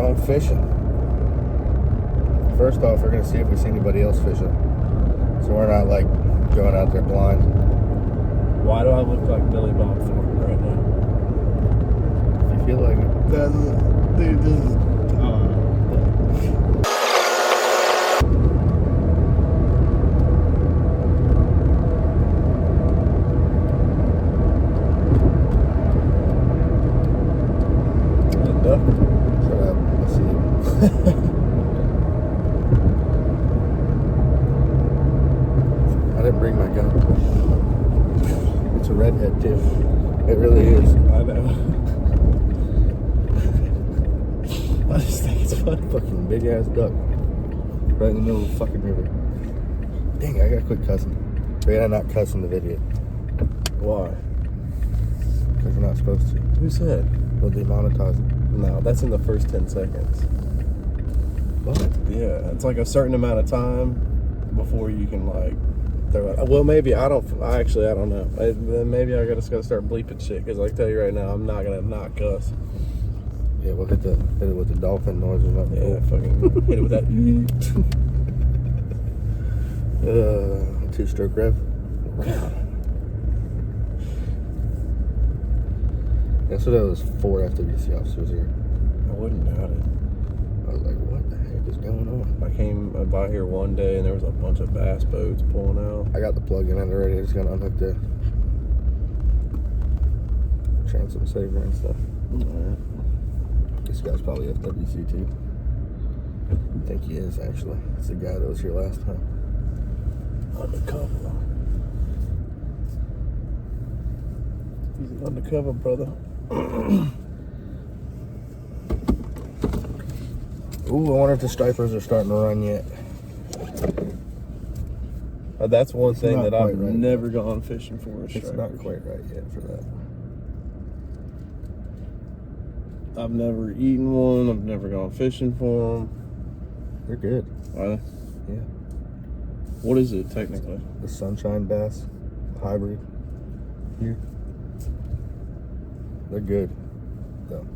going fishing. First off, we're gonna see if we see anybody else fishing, so we're not like going out there blind. Why do I look like Billy Bob Thornton right now? If you feel like it. Dude, this is. Shut up. I see you. I didn't bring my gun. It's a redhead too. It really is. I know. I just think it's funny. Fucking big ass duck. Right in the middle of the fucking river. Dang, I gotta quit cussing. We gotta not cuss in the video. Why? Because we're not supposed to. Who said? We'll demonetize it. No, that's in the first 10 seconds. What? Yeah, it's like a certain amount of time before you can like throw it. Well, maybe I don't know. Then maybe I just gotta start bleeping shit because I can tell you right now, I'm not gonna not cuss. Yeah, we'll hit it with the dolphin noise or something. Yeah, fucking hit it with that. 2-stroke rev. That's what I was 4 FWC officers here. I wouldn't doubt it. I was like, what the heck is going on? I came by here one day and there was a bunch of bass boats pulling out. I got the plug in already. I just gotta unhook the transom saver and stuff. Alright. This guy's probably FWC too. I think he is actually. It's the guy that was here last time. Undercover. He's an undercover brother. Ooh, I wonder if the stripers are starting to run yet. That's one thing that I've right never gone fishing for. It's not quite right yet for that. I've never eaten one. I've never gone fishing for them. They're good. Are they? Yeah. What is it technically? The sunshine bass hybrid here. They're good, though.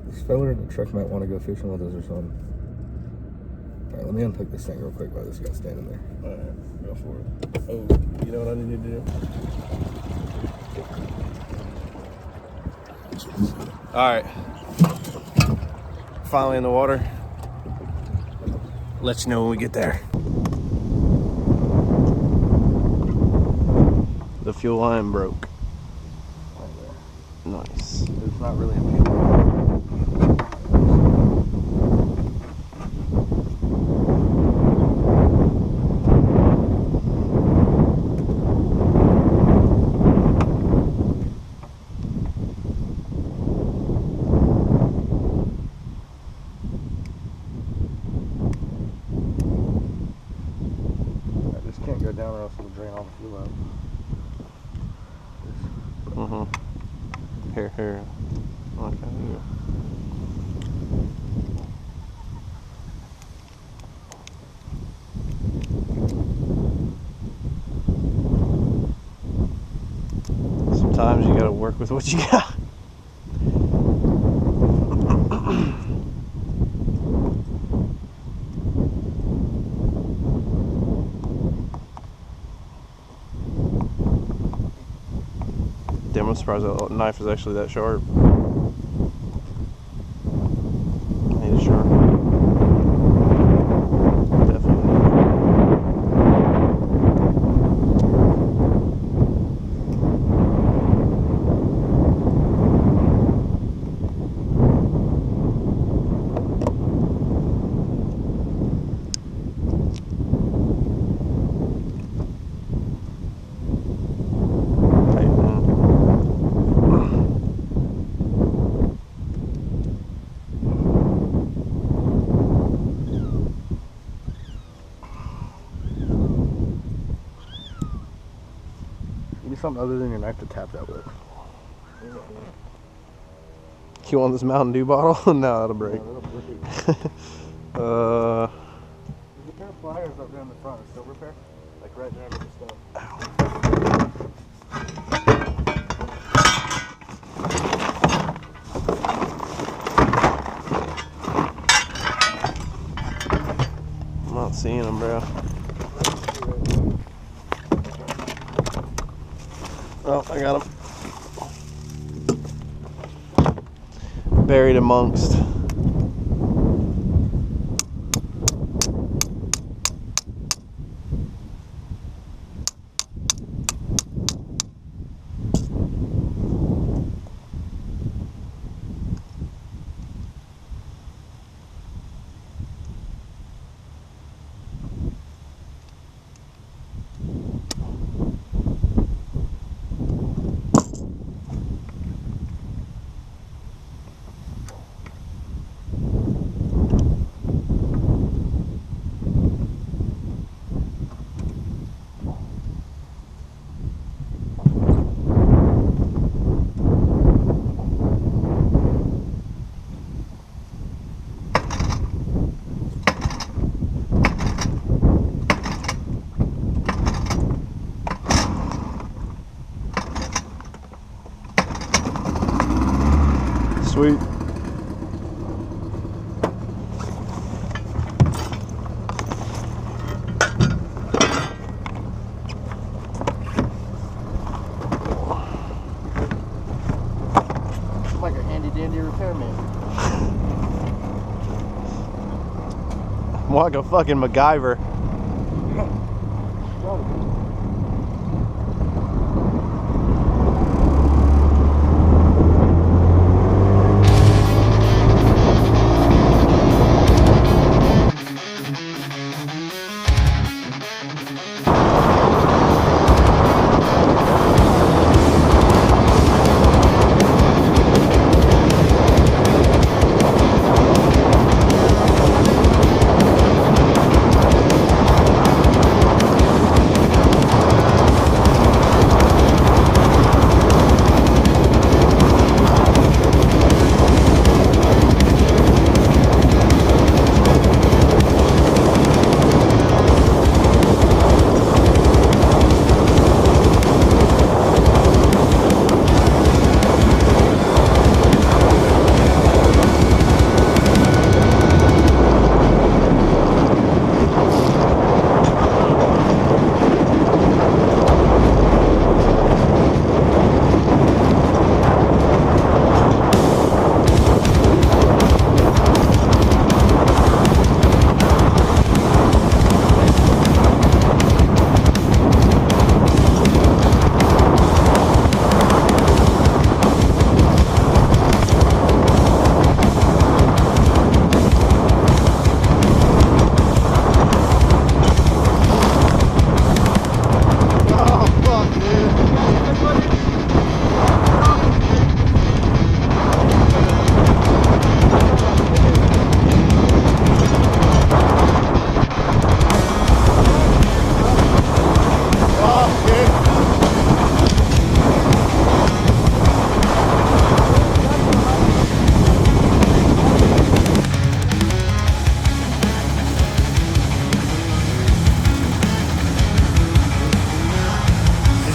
This fella in the truck might want to go fishing with us or something. Alright, let me unhook this thing real quick while this guy's standing there. Alright, go for it. Oh, you know what I need to do? Alright. Finally in the water. Let you know when we get there. The fuel line broke. Nice. It's not really impeding. Can't go down or else it'll drain all the fuel out. Here. Okay. Sometimes you gotta work with what you got. Damn, I'm surprised that knife is actually that sharp. It is sharp. Definitely. You need something other than your knife to tap that with. You want this Mountain Dew bottle? No, that'll break. There's a pair of pliers up there in the front, a silver pair, like right there with the stuff. not seeing them, bro. Oh, I got them. Buried amongst. Sweet. Like a handy dandy repairman. I'm like a fucking MacGyver.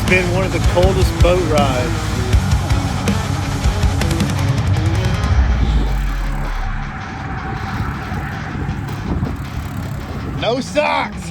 Been one of the coldest boat rides. No socks.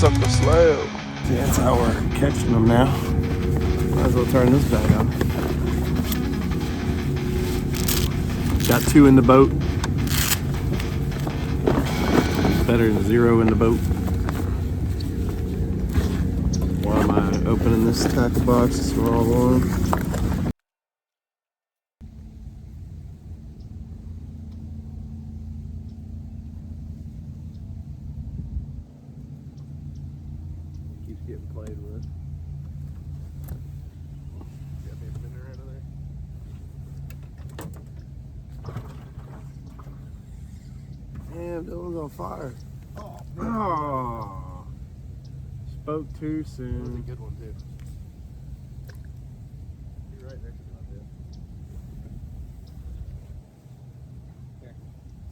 Sucker slow. See, that's how we're catching them now. Might as well turn this back on. Got 2 in the boat. Better than 0 in the boat. Why am I opening this tackle box? It's the wrong one. Keeps getting played with. Got me a fender out of there. Damn, Dylan's on fire. Oh, Oh, spoke too That was a soon. good one, too. You're right next to me, dude. Here.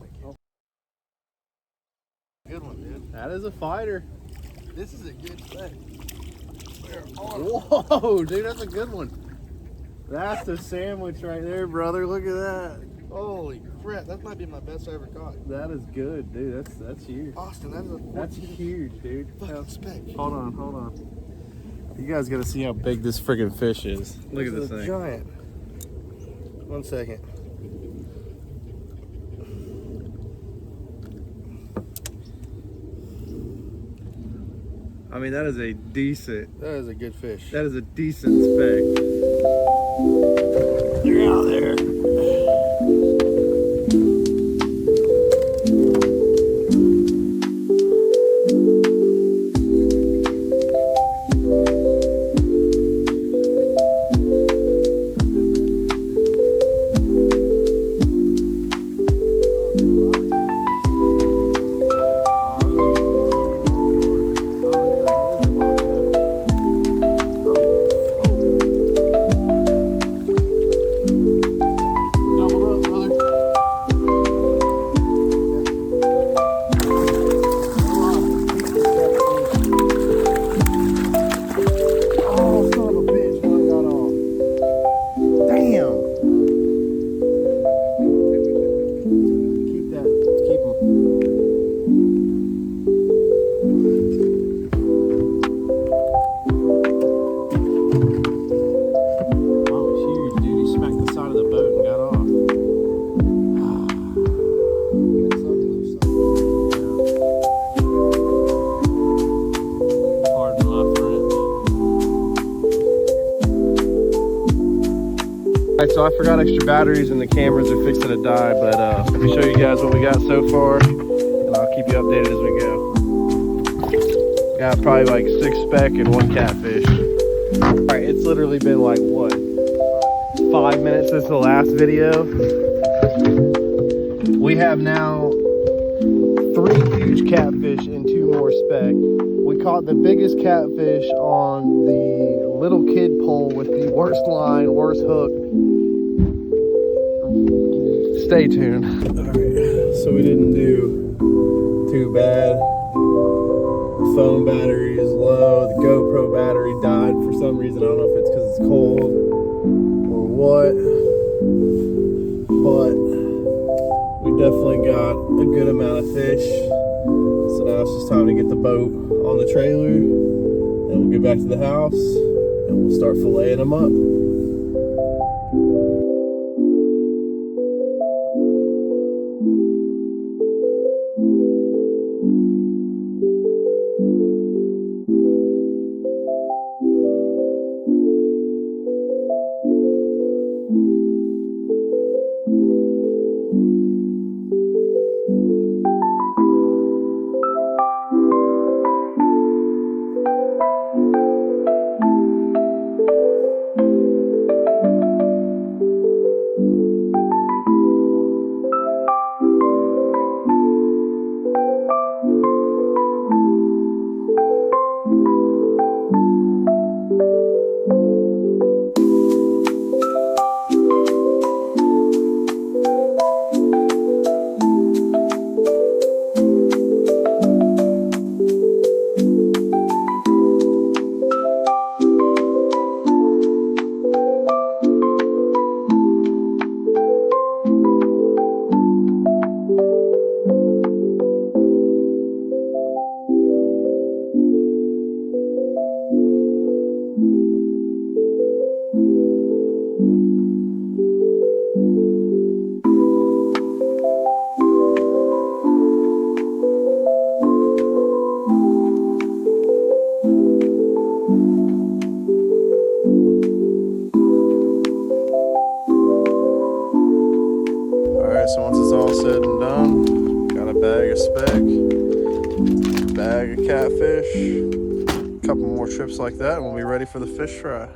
Thank you. Good one, dude. That is a fighter. This is a good Spec. Whoa, dude, that's a good one. That's a sandwich right there, brother. Look at that. Holy crap, that might be my best I ever caught. That is good, dude. That's huge. Austin, that is a That's huge, dude. fucking Spec. Hold on, hold on. You guys gotta see how big this friggin' fish is. Look at this It's a thing. giant. 1 second. I mean, that is a decent. That is a good fish. That is a decent Spec. You're out there. Alright, so I forgot extra batteries and the cameras are fixing to die, but let me show you guys what we got so far, and I'll keep you updated as we go. Got probably like 6 Spec and 1 Catfish. Alright, it's literally been like, what, 5 minutes since the last video. We have now 3 huge catfish and 2 more Spec. We caught the biggest catfish on the little kid pole with the worst line, worst hook. Stay tuned. Alright, so we didn't do too bad. The phone battery is low. The GoPro battery died for some reason. I don't know if it's because it's cold or what. But we definitely got a good amount of fish. So now it's just time to get the boat on the trailer. And we'll get back to the house and we'll start filleting them up. Alright, so once it's all said and done, got a bag of Spec, bag of catfish, a couple more trips like that, and we'll be ready for the fish fry.